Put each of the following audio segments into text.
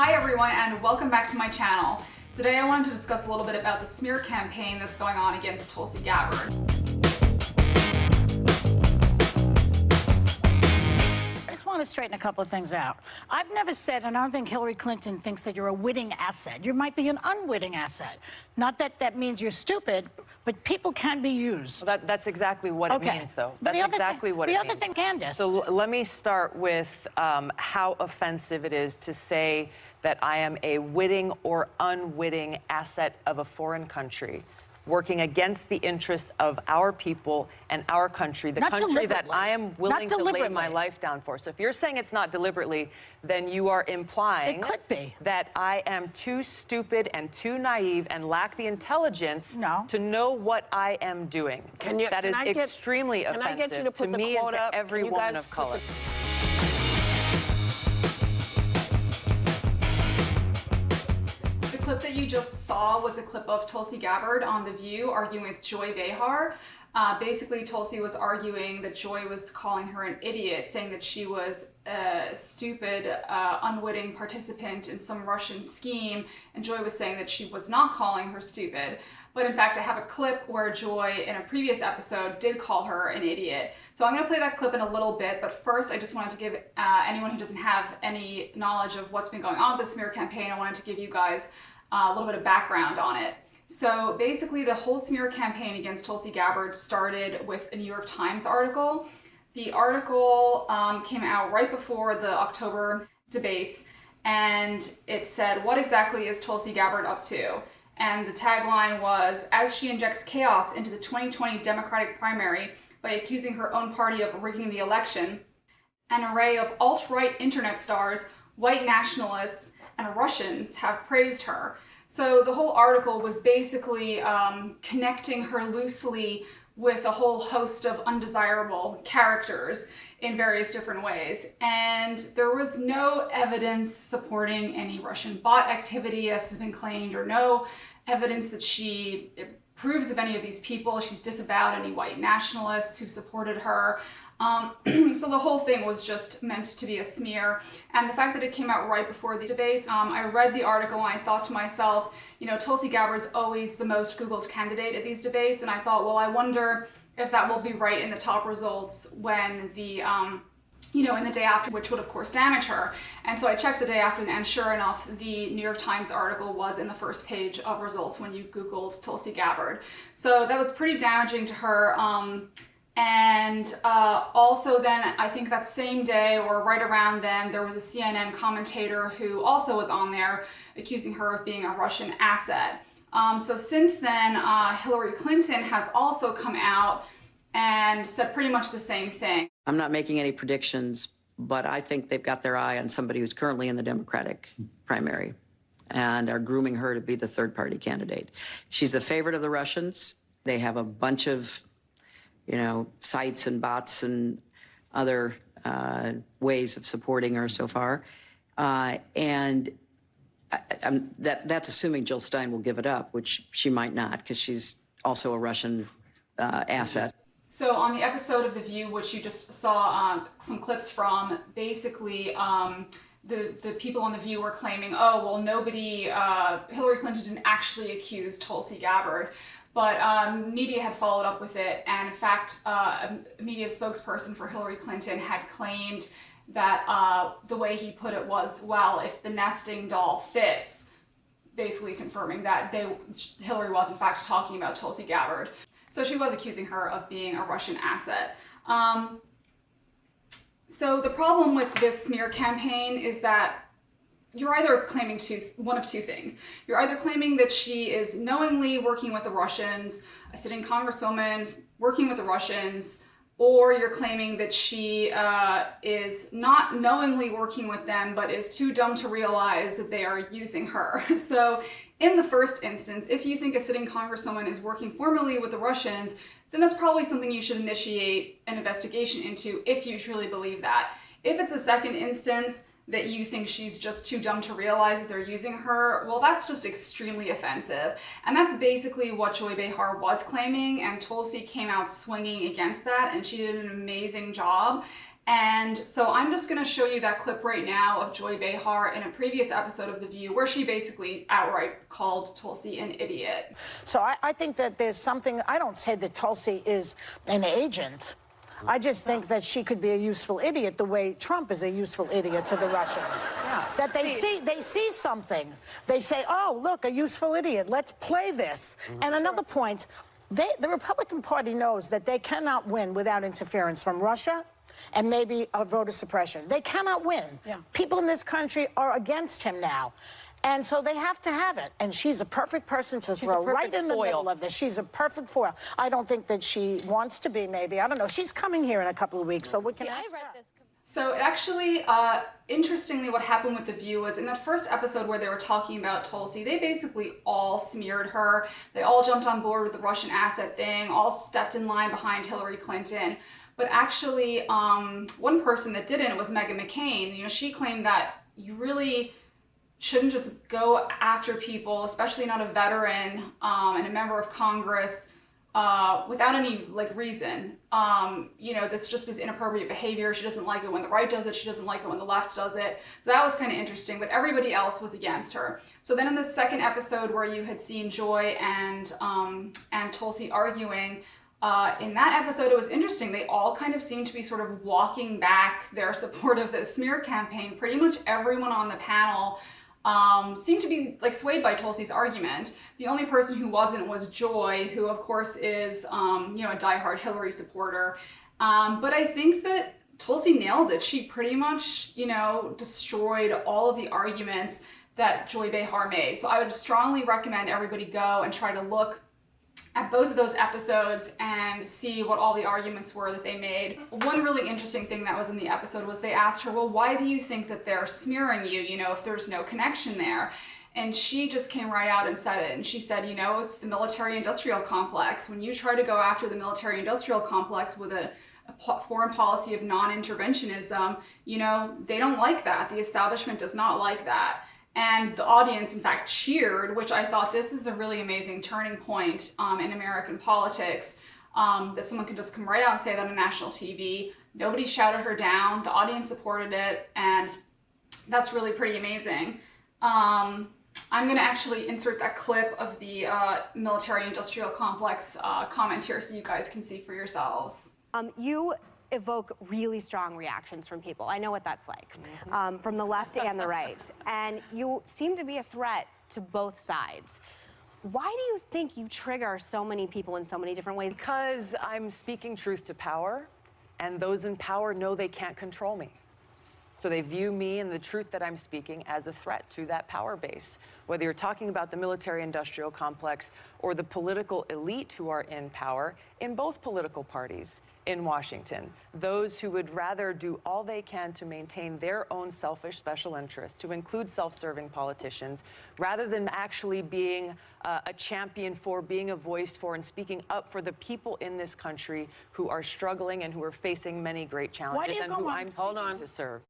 Hi everyone, and welcome back to my channel. Today I wanted to discuss a little bit about the smear campaign that's going on against Tulsi Gabbard. I just want to straighten a couple of things out. I've never said, and I don't think Hillary Clinton thinks that you're a witting asset. You might be an unwitting asset. Not that that means you're stupid, but people can be used. Well, that's exactly what it means, though. But That's exactly what it means. The other thing, Candace. So let me start with how offensive it is to say that I am a witting or unwitting asset of a foreign country, working against the interests of our people and our country, the country that I am willing to lay my life down for. So if you're saying it's not deliberately, then you are implying it could be that I am too stupid and too naive and lack the intelligence to know what I am doing. That is extremely offensive to me and to every woman of color. The clip that you just saw was a clip of Tulsi Gabbard on The View arguing with Joy Behar. Basically, Tulsi was arguing that Joy was calling her an idiot, saying that she was a stupid, unwitting participant in some Russian scheme, and Joy was saying that she was not calling her stupid. But in fact, I have a clip where Joy, in a previous episode, did call her an idiot. So I'm going to play that clip in a little bit, but first I just wanted to give anyone who doesn't have any knowledge of what's been going on with the smear campaign, I wanted to give you guys a little bit of background on it. So basically the whole smear campaign against Tulsi Gabbard started with a New York Times article. The article came out right before the October debates, and it said, "What exactly is Tulsi Gabbard up to?" And the tagline was, "As she injects chaos into the 2020 Democratic primary by accusing her own party of rigging the election, an array of alt-right internet stars, white nationalists, and Russians have praised her." So the whole article was basically connecting her loosely with a whole host of undesirable characters in various different ways. And there was no evidence supporting any Russian bot activity, as has been claimed, or no evidence that she approves of any of these people. She's disavowed any white nationalists who supported her. So the whole thing was just meant to be a smear. And the fact that it came out right before the debates, I read the article and I thought to myself, you know, Tulsi Gabbard's always the most Googled candidate at these debates. And I thought, well, I wonder if that will be right in the top results when the, you know, in the day after, which would of course damage her. And so I checked the day after, and sure enough, the New York Times article was in the first page of results when you Googled Tulsi Gabbard. So that was pretty damaging to her. And also then, I think that same day or right around then, there was a CNN commentator who also was on there accusing her of being a Russian asset. So since then, Hillary Clinton has also come out and said pretty much the same thing. I'm not making any predictions, but I think they've got their eye on somebody who's currently in the Democratic primary and are grooming her to be the third-party candidate. She's the favorite of the Russians. They have a bunch of, you know, sites and bots and other ways of supporting her so far. And that's assuming Jill Stein will give it up, which she might not, because she's also a Russian asset. So on the episode of The View, which you just saw some clips from, basically the people on The View were claiming, oh, well, Hillary Clinton didn't actually accuse Tulsi Gabbard. But media had followed up with it, and in fact, a media spokesperson for Hillary Clinton had claimed that the way he put it was, well, if the nesting doll fits, basically confirming that Hillary was in fact talking about Tulsi Gabbard. So she was accusing her of being a Russian asset. So the problem with this smear campaign is that you're either claiming one of two things. You're either claiming that she is knowingly working with the Russians, a sitting congresswoman working with the Russians, or you're claiming that she is not knowingly working with them, but is too dumb to realize that they are using her. So in the first instance, if you think a sitting congresswoman is working formally with the Russians, then that's probably something you should initiate an investigation into if you truly believe that. If it's a second instance, that you think she's just too dumb to realize that they're using her, well, that's just extremely offensive. And that's basically what Joy Behar was claiming, and Tulsi came out swinging against that, and she did an amazing job. And so I'm just going to show you that clip right now of Joy Behar in a previous episode of The View where she basically outright called Tulsi an idiot. So I think that there's something, I don't say that Tulsi is an agent. I just think that she could be a useful idiot the way Trump is a useful idiot to the Russians. Yeah. That they see something. They say, oh, look, a useful idiot. Let's play this. And another point, the Republican Party knows that they cannot win without interference from Russia and maybe a voter suppression. They cannot win. Yeah. People in this country are against him now. And so they have to have it. And she's a perfect person to throw right in the middle of this. She's a perfect foil. I don't think that she wants to be, maybe. I don't know. She's coming here in a couple of weeks, so we can ask her. So actually, interestingly, what happened with The View was in that first episode where they were talking about Tulsi, they basically all smeared her. They all jumped on board with the Russian asset thing, all stepped in line behind Hillary Clinton. But actually, one person that didn't was Meghan McCain. You know, she claimed that you really shouldn't just go after people, especially not a veteran and a member of Congress, without any reason. You know, this just is inappropriate behavior. She doesn't like it when the right does it. She doesn't like it when the left does it. So that was kind of interesting, but everybody else was against her. So then in the second episode where you had seen Joy and Tulsi arguing, in that episode, it was interesting. They all kind of seemed to be sort of walking back their support of the smear campaign. Pretty much everyone on the panel seemed to be swayed by Tulsi's argument. The only person who wasn't was Joy, who of course is you know, a diehard Hillary supporter. But I think that Tulsi nailed it. She pretty much, you know, destroyed all of the arguments that Joy Behar made. So I would strongly recommend everybody go and try to look at both of those episodes and see what all the arguments were that they made. One really interesting thing that was in the episode was they asked her, well, why do you think that they're smearing you, you know, if there's no connection there? And she just came right out and said it. And she said, you know, it's the military-industrial complex. When you try to go after the military-industrial complex with a foreign policy of non-interventionism, you know, they don't like that. The establishment does not like that. And the audience, in fact, cheered, which I thought this is a really amazing turning point in American politics, that someone can just come right out and say that on national TV. Nobody shouted her down. The audience supported it, and that's really pretty amazing. I'm going to actually insert that clip of the military-industrial complex comment here so you guys can see for yourselves. You evoke really strong reactions from people. I know what that's like, from the left and the right. And you seem to be a threat to both sides. Why do you think you trigger so many people in so many different ways? Because I'm speaking truth to power, and those in power know they can't control me. So they view me and the truth that I'm speaking as a threat to that power base. Whether you're talking about the military-industrial complex or the political elite who are in power in both political parties in Washington, those who would rather do all they can to maintain their own selfish special interests, to include self-serving politicians, rather than actually being a champion for, being a voice for, and speaking up for the people in this country who are struggling and who are facing many great challenges and who I'm seeking to serve.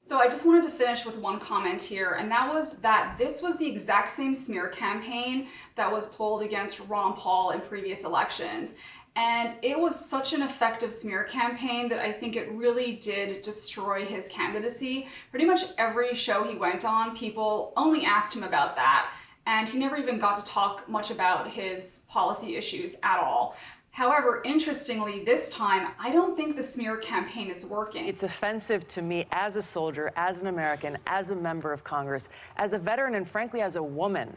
So I just wanted to finish with one comment here, and that was that this was the exact same smear campaign that was pulled against Ron Paul in previous elections. And it was such an effective smear campaign that I think it really did destroy his candidacy. Pretty much every show he went on, people only asked him about that. And he never even got to talk much about his policy issues at all. However, interestingly, this time, I don't think the smear campaign is working. It's offensive to me as a soldier, as an American, as a member of Congress, as a veteran, and frankly, as a woman,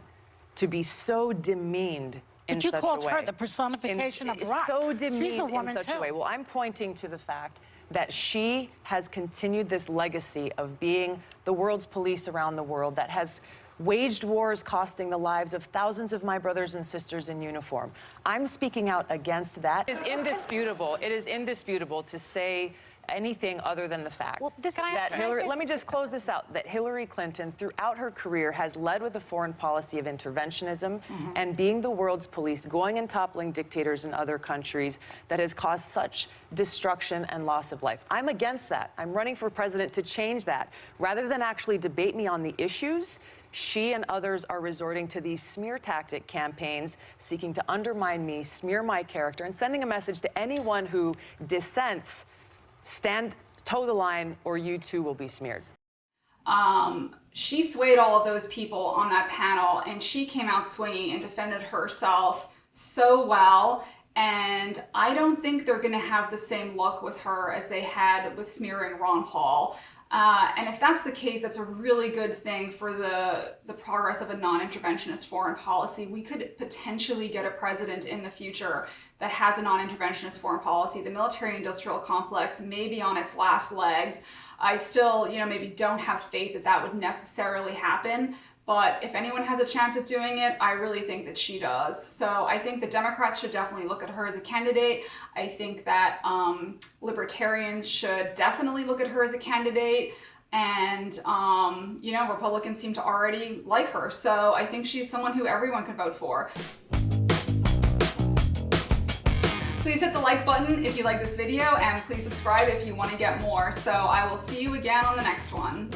to be so demeaned in such a way. But you called her the personification of rock. So demeaned She's a woman in such a way. Well, I'm pointing to the fact that she has continued this legacy of being the world's police around the world, that has waged wars costing the lives of thousands of my brothers and sisters in uniform. I'm speaking out against that. It is indisputable. It is indisputable to say anything other than the fact that Hillary, let me just close this out, that Hillary Clinton throughout her career has led with a foreign policy of interventionism and being the world's police, going and toppling dictators in other countries that has caused such destruction and loss of life. I'm against that. I'm running for president to change that. Rather than actually debate me on the issues, she and others are resorting to these smear tactic campaigns, seeking to undermine me, smear my character, and sending a message to anyone who dissents toe the line, or you too will be smeared. She swayed all of those people on that panel, and she came out swinging and defended herself so well. And I don't think they're going to have the same luck with her as they had with smearing Ron Paul. And if that's the case, that's a really good thing for the progress of a non-interventionist foreign policy. We could potentially get a president in the future that has a non-interventionist foreign policy. The military-industrial complex may be on its last legs. I still, maybe don't have faith that that would necessarily happen. But if anyone has a chance of doing it, I really think that she does. So I think the Democrats should definitely look at her as a candidate. I think that libertarians should definitely look at her as a candidate. And, Republicans seem to already like her. So I think she's someone who everyone could vote for. Please hit the like button if you like this video, and please subscribe if you want to get more. So I will see you again on the next one.